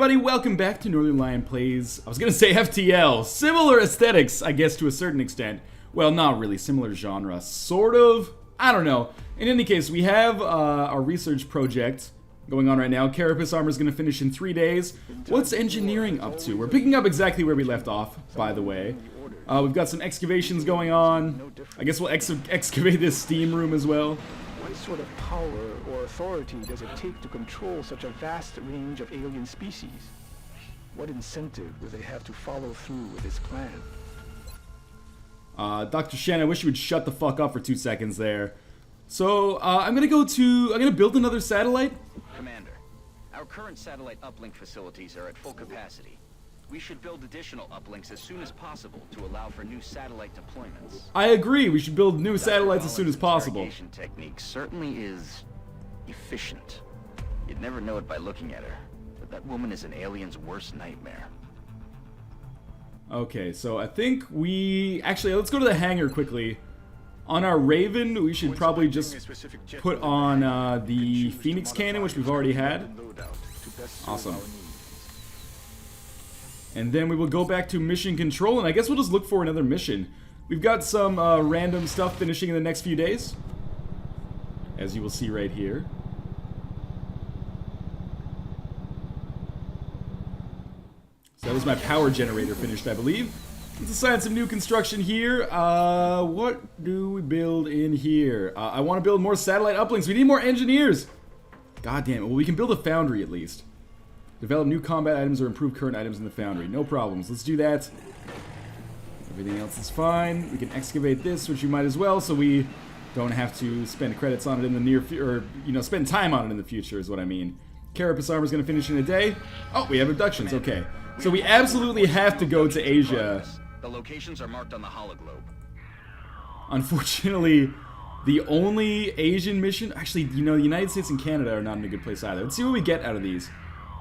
everybody, welcome back to Northernlion Plays, I was gonna say FTL, similar aesthetics, I guess to a certain extent. Well, not really, similar genre, sort of, I don't know. In any case, we have our research project going on right now. Carapace armor is gonna finish in 3 days. What's engineering up to? We're picking up exactly where we left off, by the way. We've got some excavations going on. I guess we'll excavate this steam room as well. What sort of power or authority does it take to control such a vast range of alien species? What incentive do they have to follow through with this plan? Dr. Shen, I wish you would shut the fuck up for 2 seconds there. So, I'm gonna build another satellite. Commander, our current satellite uplink facilities are at full capacity. We should build additional uplinks as soon as possible to allow for new satellite deployments. I agree, we should build new satellites as soon as possible. Interrogation technique certainly is efficient. You'd never know it by looking at her, but that woman is an alien's worst nightmare. Okay, so I think actually, let's go to the hangar quickly. On our Raven, we should probably just put on the Phoenix cannon, which we've already had. Awesome. And then we will go back to mission control, and I guess we'll just look for another mission. We've got some random stuff finishing in the next few days, as you will see right here. So that was my power generator finished, I believe. Let's assign some new construction here. What do we build in here? I want to build more satellite uplinks. We need more engineers. God damn it. Well, we can build a foundry at least. Develop new combat items or improve current items in the foundry. No problems. Let's do that. Everything else is fine. We can excavate this, which we might as well, so we don't have to spend credits on it in the near future, or, spend time on it in the future is what I mean. Carapace armor is going to finish in a day. Oh, we have abductions. Okay. So we absolutely have to go to Asia. The locations are marked on the hologlobe. Unfortunately, the only Asian mission... Actually, the United States and Canada are not in a good place either. Let's see what we get out of these.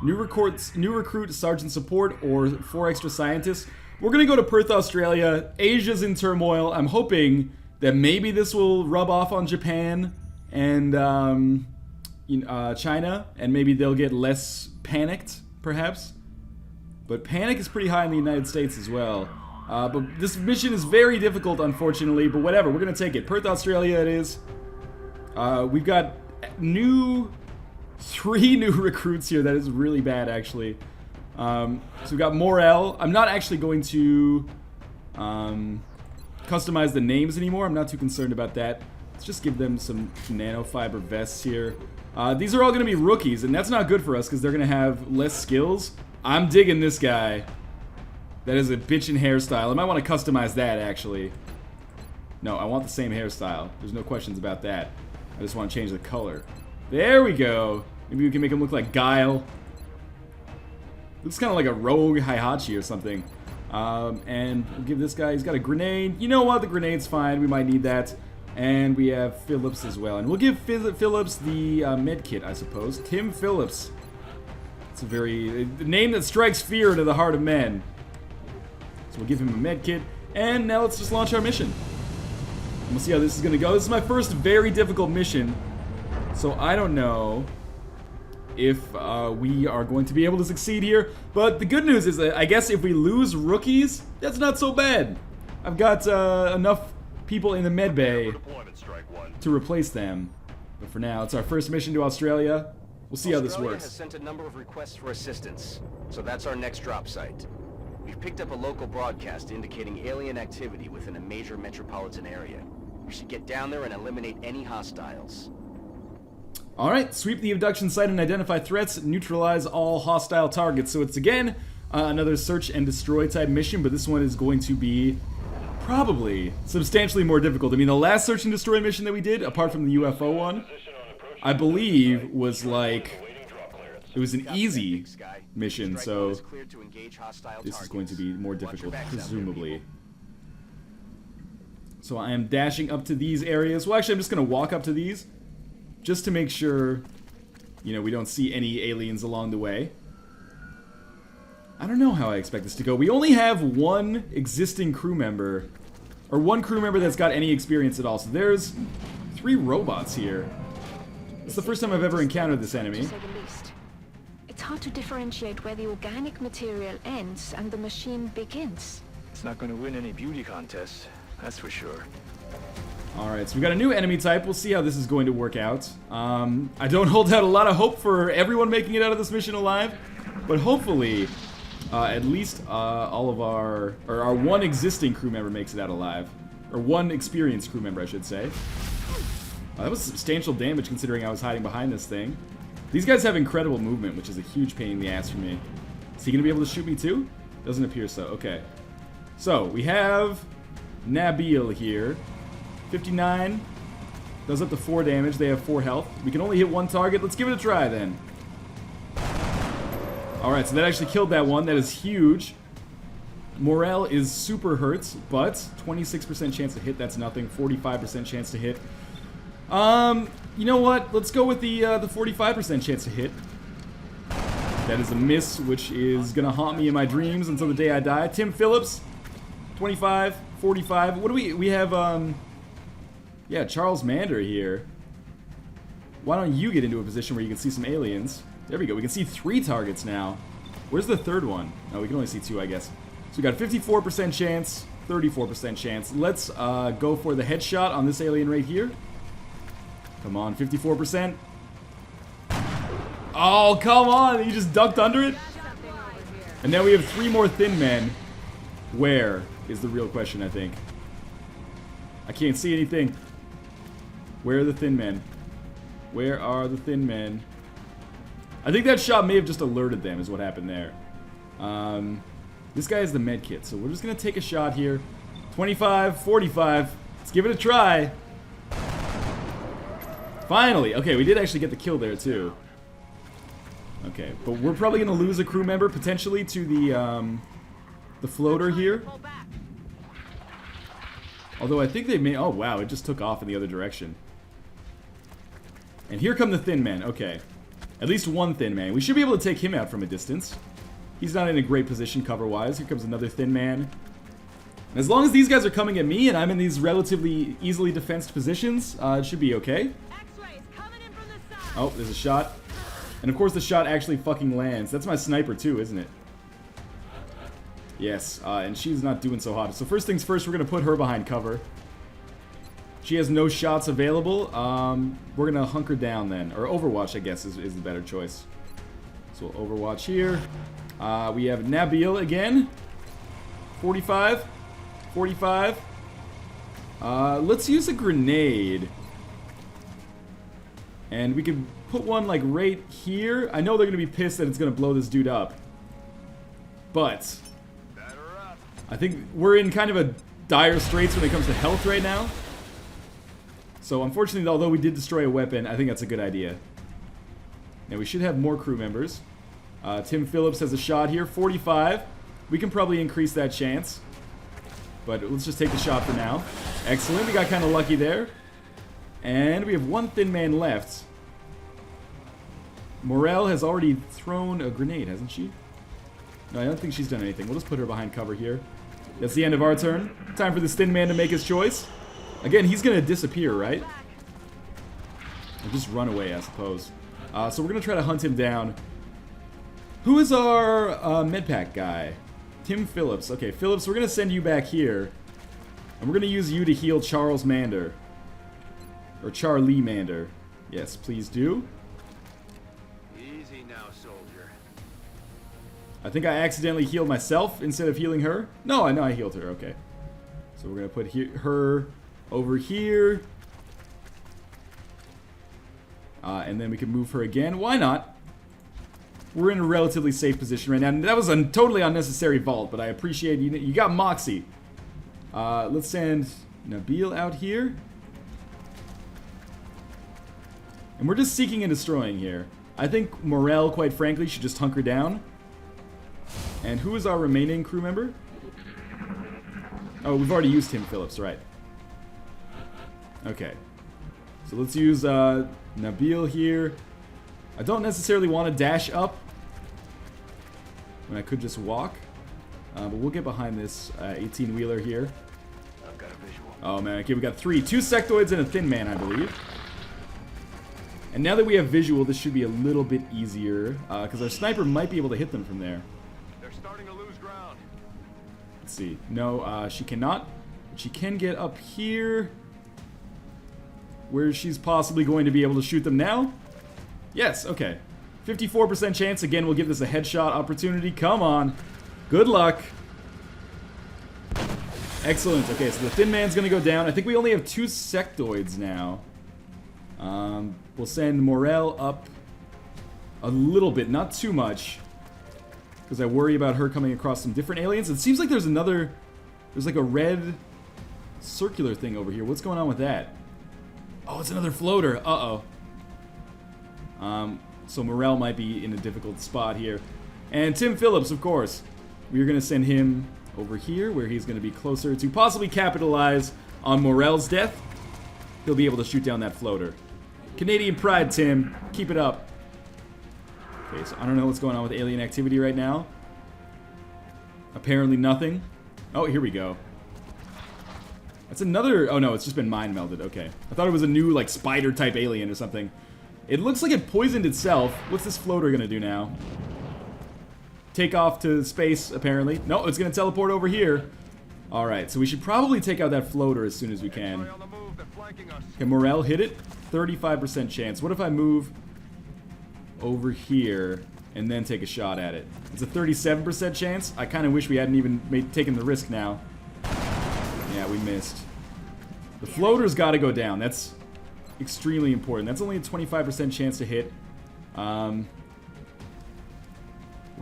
New recruit, sergeant support, or 4 extra scientists. We're gonna go to Perth, Australia. Asia's in turmoil. I'm hoping that maybe this will rub off on Japan and China, and maybe they'll get less panicked, perhaps. But panic is pretty high in the United States as well. But this mission is very difficult, unfortunately. But whatever, we're gonna take it. Perth, Australia, it is. We've got 3 new recruits here. That is really bad, actually. So we've got Morel. I'm not actually going to customize the names anymore. I'm not too concerned about that. Let's just give them some nanofiber vests here. These are all going to be rookies, and that's not good for us because they're going to have less skills. I'm digging this guy. That is a bitchin' hairstyle. I might want to customize that, actually. No, I want the same hairstyle. There's no questions about that. I just want to change the color. There we go. Maybe we can make him look like Guile. Looks kind of like a rogue Heihachi or something. And we'll give this guy, he's got a grenade. You know what? The grenade's fine. We might need that. And we have Phillips as well. And we'll give Phillips the med kit, I suppose. Tim Phillips. It's a name that strikes fear into the heart of men. So we'll give him a med kit. And now let's just launch our mission. And we'll see how this is going to go. This is my first very difficult mission. So I don't know if we are going to be able to succeed here. But the good news is that I guess if we lose rookies, that's not so bad. I've got enough people in the med bay to replace them. But for now, it's our first mission to Australia. We'll see how this Australia works. has sent a number of requests for assistance, so that's our next drop site. We've picked up a local broadcast indicating alien activity within a major metropolitan area. We should get down there and eliminate any hostiles. Alright, sweep the abduction site and identify threats, neutralize all hostile targets. So it's again another search and destroy type mission, but this one is going to be probably substantially more difficult. I mean, the last search and destroy mission that we did, apart from the UFO one, I believe was like, it was an easy mission, so this is going to be more difficult, presumably. So I am dashing up to these areas. Well, actually, I'm just going to walk up to these, just to make sure, we don't see any aliens along the way. I don't know how I expect this to go. We only have one existing crew member, or one crew member that's got any experience at all. So there's 3 robots here. It's the first time I've ever encountered this enemy. It's hard to differentiate where the organic material ends and the machine begins. It's not going to win any beauty contests, that's for sure. Alright, so we got a new enemy type. We'll see how this is going to work out. I don't hold out a lot of hope for everyone making it out of this mission alive, but hopefully, at least all of our one existing crew member makes it out alive. Or one experienced crew member, I should say. That was substantial damage considering I was hiding behind this thing. These guys have incredible movement, which is a huge pain in the ass for me. Is he going to be able to shoot me too? Doesn't appear so. Okay. So, we have Nabil here. 59. Does up to 4 damage. They have 4 health. We can only hit one target. Let's give it a try then. Alright, so that actually killed that one. That is huge. Morale is super hurt, but 26% chance to hit. That's nothing. 45% chance to hit. You know what? Let's go with the 45% chance to hit. That is a miss, which is gonna haunt me in my dreams until the day I die. Tim Phillips, 25, 45. What do we have? Yeah, Charles Mander here. Why don't you get into a position where you can see some aliens? There we go. We can see 3 targets now. Where's the third one? Oh, we can only see 2, I guess. So we got 54% chance, 34% chance. Let's go for the headshot on this alien right here. Come on, 54%. Oh, come on! You just ducked under it? And now we have 3 more thin men. Where is the real question, I think. I can't see anything. Where are the thin men? Where are the thin men? I think that shot may have just alerted them is what happened there. This guy has the med kit, so we're just going to take a shot here. 25, 45. Let's give it a try. Finally. Okay, we did actually get the kill there, too. Okay, but we're probably going to lose a crew member, potentially, to the floater here. Although I think they may... Oh, wow, it just took off in the other direction. And here come the thin men. Okay. At least one thin man. We should be able to take him out from a distance. He's not in a great position cover-wise. Here comes another thin man. And as long as these guys are coming at me and I'm in these relatively easily defensed positions, it should be okay. Oh, there's a shot. And of course the shot actually fucking lands. That's my sniper too, isn't it? Yes, and she's not doing so hot. So first things first, we're going to put her behind cover. She has no shots available. We're going to hunker down then. Or Overwatch, I guess, is the better choice. So we'll Overwatch here. We have Nabil again. 45. 45. Let's use a grenade. And we could put one, like, right here. I know they're going to be pissed that it's going to blow this dude up. But I think we're in kind of a dire straits when it comes to health right now. So unfortunately, although we did destroy a weapon, I think that's a good idea. Now we should have more crew members. Tim Phillips has a shot here, 45. We can probably increase that chance. But let's just take the shot for now. Excellent, we got kind of lucky there. And we have one thin man left. Morel has already thrown a grenade, hasn't she? No, I don't think she's done anything. We'll just put her behind cover here. That's the end of our turn. Time for this thin man to make his choice. Again, he's going to disappear, right? Or just run away, I suppose. So we're going to try to hunt him down. Who is our medpack guy? Tim Phillips. Okay, Phillips, we're going to send you back here. And we're going to use you to heal Charles Mander. Or Charlie Mander. Yes, please do. Easy now, soldier. I think I accidentally healed myself instead of healing her. No, I know I healed her. Okay. So we're going to put her over here. And then we can move her again. Why not? We're in a relatively safe position right now. And that was a totally unnecessary vault, but I appreciate you. You got Moxie. Let's send Nabil out here. And we're just seeking and destroying here. I think Morel, quite frankly, should just hunker down. And who is our remaining crew member? Oh, we've already used Tim Phillips, right. Okay. So let's use Nabil here. I don't necessarily want to dash up when I could just walk. But we'll get behind this 18-wheeler here. I've got a visual. Oh, man. Okay, we got 3. 2 sectoids and a thin man, I believe. And now that we have visual, this should be a little bit easier, because our sniper might be able to hit them from there. They're starting to lose ground. Let's see. No, she cannot. But she can get up here, where she's possibly going to be able to shoot them now. Yes, okay. 54% chance. Again, we'll give this a headshot opportunity. Come on. Good luck. Excellent. Okay, so the thin man's going to go down. I think we only have 2 sectoids now. We'll send Morel up a little bit, not too much, because I worry about her coming across some different aliens. It seems like there's like a red circular thing over here. What's going on with that? Oh, it's another floater. Uh-oh. So Morel might be in a difficult spot here. And Tim Phillips, of course. We're going to send him over here, where he's going to be closer to possibly capitalize on Morel's death. He'll be able to shoot down that floater. Canadian pride, Tim. Keep it up. Okay, so I don't know what's going on with alien activity right now. Apparently nothing. Oh, here we go. That's another... Oh, no, it's just been mind melded. Okay. I thought it was a new, like, spider-type alien or something. It looks like it poisoned itself. What's this floater gonna do now? Take off to space, apparently. No, it's gonna teleport over here. Alright, so we should probably take out that floater as soon as we can. Can Morel hit it? 35% chance. What if I move over here and then take a shot at it? It's a 37% chance. I kind of wish we hadn't even taken the risk now. Yeah, we missed. The floater's got to go down. That's extremely important. That's only a 25% chance to hit. What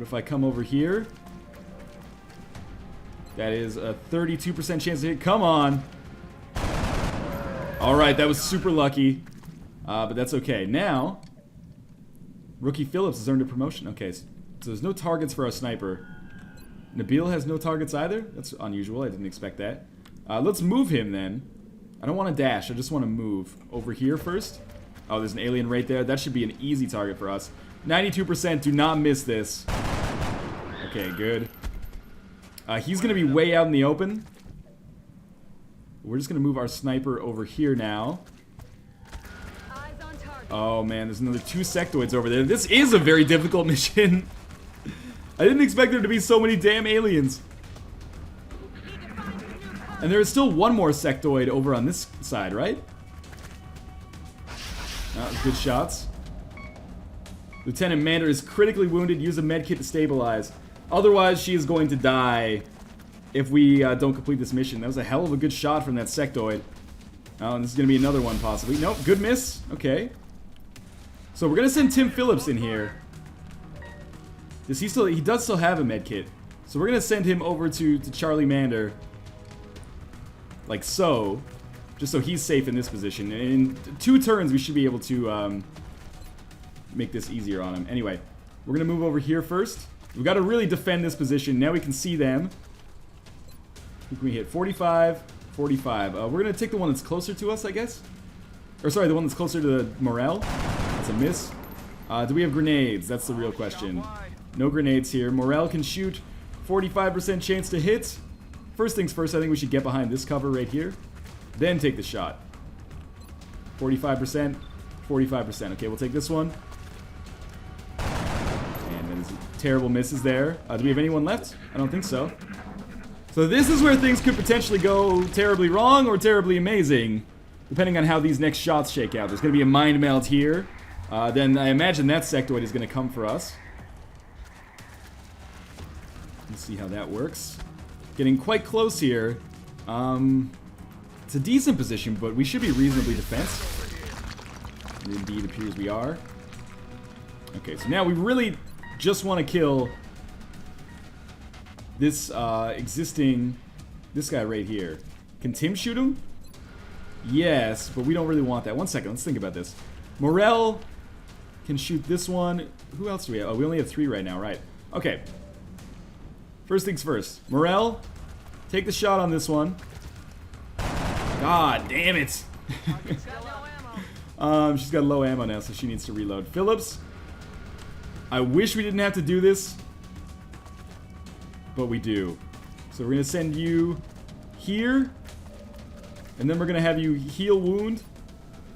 if I come over here? That is a 32% chance to hit. Come on. Alright, that was super lucky. But that's okay. Now, Rookie Phillips has earned a promotion. Okay, so there's no targets for our sniper. Nabil has no targets either? That's unusual. I didn't expect that. Let's move him then. I don't want to dash. I just want to move. Over here first. Oh, there's an alien right there. That should be an easy target for us. 92%. Do not miss this. Okay, good. He's going to be way out in the open. We're just going to move our sniper over here now. Oh man, there's another 2 sectoids over there. This is a very difficult mission. I didn't expect there to be so many damn aliens. And there is still one more sectoid over on this side, right? Good shots. Lieutenant Mander is critically wounded. Use a medkit to stabilize. Otherwise, she is going to die if we don't complete this mission. That was a hell of a good shot from that sectoid. Oh, and this is going to be another one, possibly. Nope, good miss. Okay. So we're going to send Tim Phillips in here. Does he still... He does still have a medkit. So we're going to send him over to Charlie Mander. Like so. Just so he's safe in this position. In 2 turns, we should be able to make this easier on him. Anyway, we're going to move over here first. We've got to really defend this position. Now we can see them. Who can we hit? 45, 45. We're going to take the one that's closer to us, I guess. Or sorry, the one that's closer to Morel. That's a miss. Do we have grenades? That's the real question. No grenades here. Morel can shoot. 45% chance to hit. First things first, I think we should get behind this cover right here. Then take the shot. 45%. 45%. Okay, we'll take this one. And then there's terrible misses there. Do we have anyone left? I don't think so. So this is where things could potentially go terribly wrong or terribly amazing, depending on how these next shots shake out. There's going to be a mind meld here. Then I imagine that sectoid is going to come for us. Let's see how that works. Getting quite close here. It's a decent position, but we should be reasonably defensive. It indeed appears we are. Okay, so now we really just want to kill this this guy right here. Can Tim shoot him? Yes, but we don't really want that. One second, let's think about this. Morel can shoot this one. Who else do we have? Oh, we only have 3 right now, right? Okay. First things first. Morel, take the shot on this one. God damn it. She's got low ammo now, so she needs to reload. Phillips, I wish we didn't have to do this, but we do. So we're going to send you here, and then we're going to have you heal wound.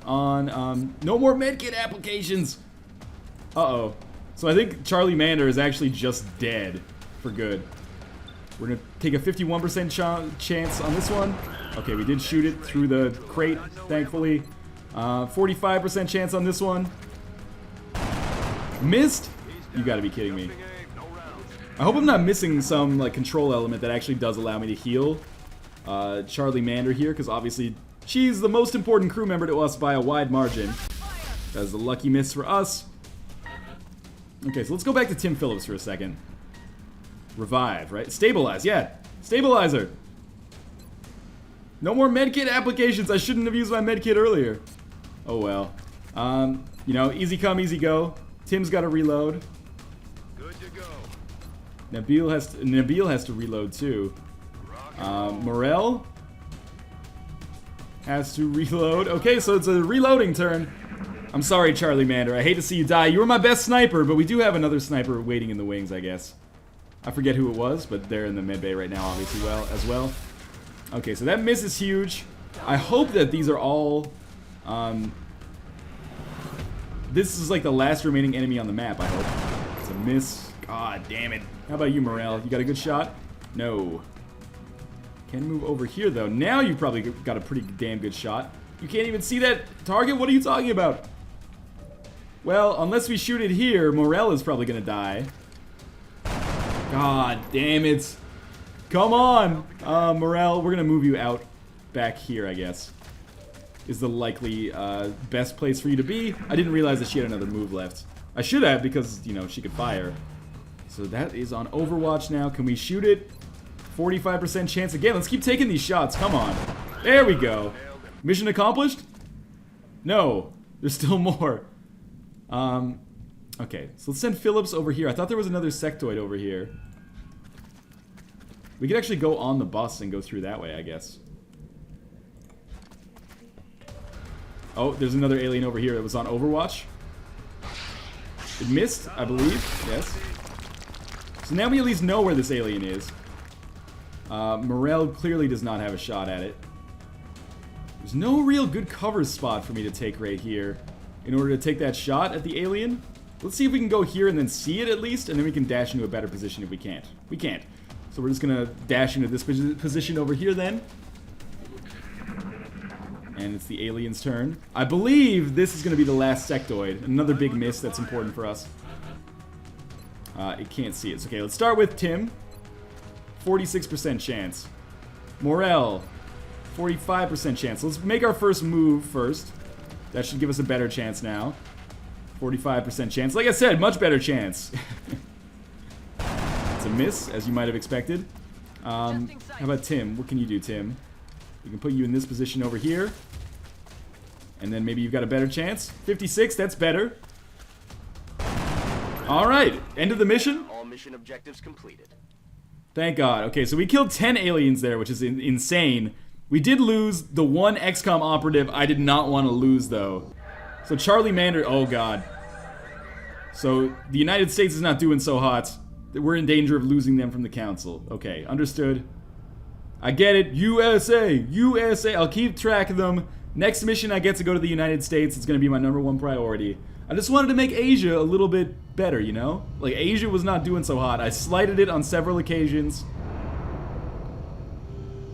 on no more medkit applications. Uh-oh. So I think Charlie Mander is actually just dead for good. We're gonna take a 51% chance on this one. Okay, we did shoot it through the crate, thankfully. 45% chance on this one. Missed? You gotta be kidding me. I hope I'm not missing some like control element that actually does allow me to heal Charlie Mander here, because obviously she's the most important crew member to us by a wide margin. That's a lucky miss for us. Okay, so let's go back to Tim Phillips for a second. Revive, right? Stabilize, yeah. Stabilizer. No more medkit applications. I shouldn't have used my medkit earlier. Oh well. You know, easy come, easy go. Tim's got to reload. Good to go. Nabil has to reload too. Morel has to reload. Okay, so it's a reloading turn. I'm sorry, Charlie Mander. I hate to see you die. You were my best sniper, but we do have another sniper waiting in the wings, I guess. I forget who it was, but they're in the mid bay right now, obviously, as well. Okay, so that miss is huge. I hope that these are all... this is like the last remaining enemy on the map, I hope. It's a miss. God damn it. How about you, Morel? You got a good shot? No. Can move over here, though. Now you've probably got a pretty damn good shot. You can't even see that target? What are you talking about? Well, unless we shoot it here, Morel is probably gonna die. God damn it. Come on, Morel. We're gonna move you out back here, I guess. Is the likely best place for you to be. I didn't realize that she had another move left. I should have, because, you know, she could fire. So that is on Overwatch now. Can we shoot it? 45% chance again. Let's keep taking these shots. Come on. There we go. Mission accomplished? No. There's still more. Okay, so let's send Phillips over here. I thought there was another sectoid over here. We could actually go on the bus and go through that way, I guess. Oh, there's another alien over here that was on Overwatch. It missed, I believe. Yes. So now we at least know where this alien is. Morel clearly does not have a shot at it. There's no real good cover spot for me to take right here in order to take that shot at the alien. Let's see if we can go here and then see it at least, and then we can dash into a better position if we can't. We can't. So we're just gonna dash into this position over here then. And it's the alien's turn. I believe this is gonna be the last sectoid. Another big miss that's important for us. It can't see it. So, okay, let's start with Tim. 46% chance. Morel. 45% chance. Let's make our first move first. That should give us a better chance now. 45% chance. Like I said, much better chance. It's a miss, as you might have expected. How about Tim? What can you do, Tim? We can put you in this position over here. And then maybe you've got a better chance. 56, that's better. Alright, end of the mission. All mission objectives completed. Thank God. Okay, so we killed 10 aliens there, which is insane. We did lose the one XCOM operative I did not want to lose, though. So Charlie Mander, oh God. So the United States is not doing so hot. We're in danger of losing them from the council. Okay, understood. I get it. USA! USA! I'll keep track of them. Next mission I get to go to the United States. It's going to be my #1 priority. I just wanted to make Asia a little bit better, you know? Like, Asia was not doing so hot. I slighted it on several occasions.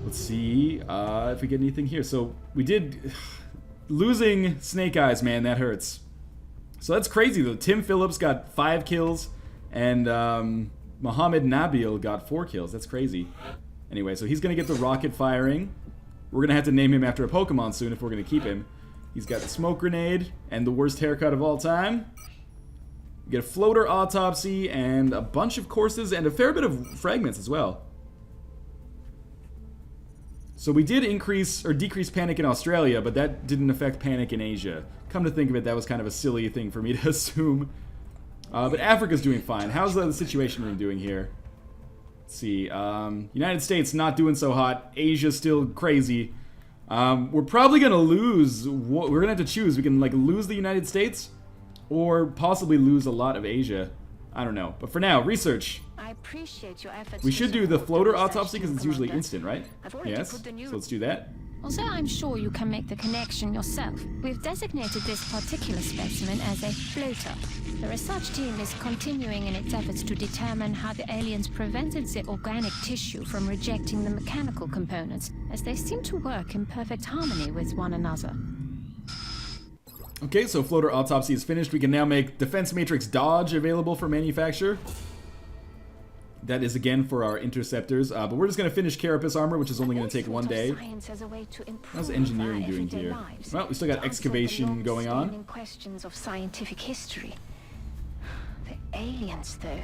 Let's see if we get anything here. So, we did... Losing Snake Eyes, man, that hurts. So that's crazy, though. Tim Phillips got 5 kills, and Mohammed Nabil got 4 kills. That's crazy. Anyway, so he's going to get the rocket firing. We're going to have to name him after a Pokemon soon if we're going to keep him. He's got the smoke grenade and the worst haircut of all time. We get a floater autopsy and a bunch of courses and a fair bit of fragments as well. So we did increase or decrease panic in Australia, but that didn't affect panic in Asia. Come to think of it, that was kind of a silly thing for me to assume. But Africa's doing fine. How's the situation room doing here? Let's see. United States not doing so hot. Asia's still crazy. We're probably gonna lose. We're gonna have to choose. We can like lose the United States, or possibly lose a lot of Asia. I don't know. But for now, research. I appreciate your efforts. We should do the floater autopsy because it's usually instant, right? Yes. So let's do that. Although I'm sure you can make the connection yourself, we've designated this particular specimen as a floater. The research team is continuing in its efforts to determine how the aliens prevented the organic tissue from rejecting the mechanical components, as they seem to work in perfect harmony with one another. Okay, so floater autopsy is finished. We can now make Defense Matrix Dodge available for manufacture. That is again for our interceptors, but we're just going to finish Carapace armor, which is only going to take 1 day. How's engineering doing here? Well, we still got excavation going on. Questions of scientific history. The aliens, though.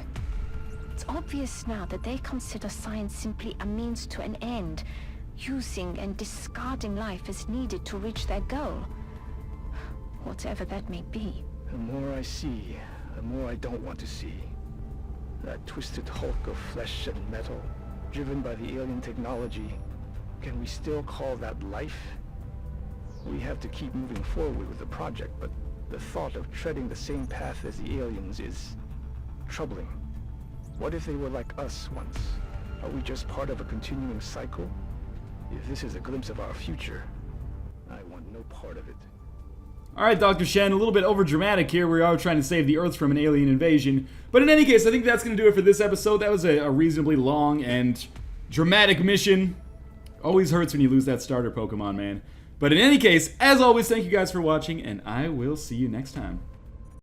It's obvious now that they consider science simply a means to an end, using and discarding life as needed to reach their goal. Whatever that may be. The more I see, the more I don't want to see. That twisted hulk of flesh and metal, driven by the alien technology. Can we still call that life? We have to keep moving forward with the project, but the thought of treading the same path as the aliens is troubling. What if they were like us once? Are we just part of a continuing cycle? If this is a glimpse of our future, I want no part of it. Alright, Dr. Shen, a little bit overdramatic here. We are trying to save the Earth from an alien invasion. But in any case, I think that's going to do it for this episode. That was a reasonably long and dramatic mission. Always hurts when you lose that starter Pokemon, man. But in any case, as always, thank you guys for watching, and I will see you next time.